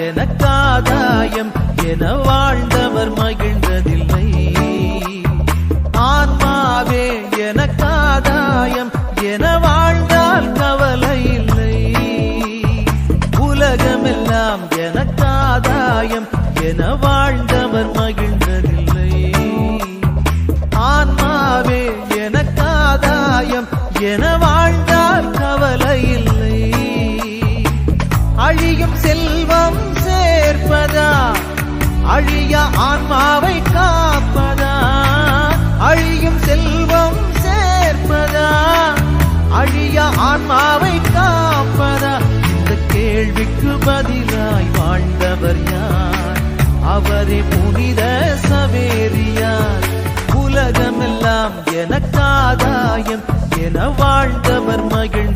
எனக்காதாயம் என வாழ்ந்தவர் மகிழ்ந்ததில்லை. ஆன்மாவே எனக்காதாயம் என வாழ்ந்தால் கவலை இல்லை. உலகமெல்லாம் எனக்காதாயம் என வாழ்ந்தவர் மகிழ்ந்ததில்லை. ஆன்மாவே எனக்காதாயம் என வாழ்ந்தால் கவலை இல்லை. அழியும் செல்வம் சேர்ப்பதா அழிய ஆன்மாவை காப்பதா? அழியும் செல்வம் சேர்ப்பதா அழிய ஆன்மாவை காப்பதா? இந்த கேள்விக்கு பதிலாய் வாழ்ந்தவர் யார்? அவரே புனித சவேரியார். உலகமெல்லாம் எனக்காதாயம் என வாழ்ந்தவர் மகிழ்ந்த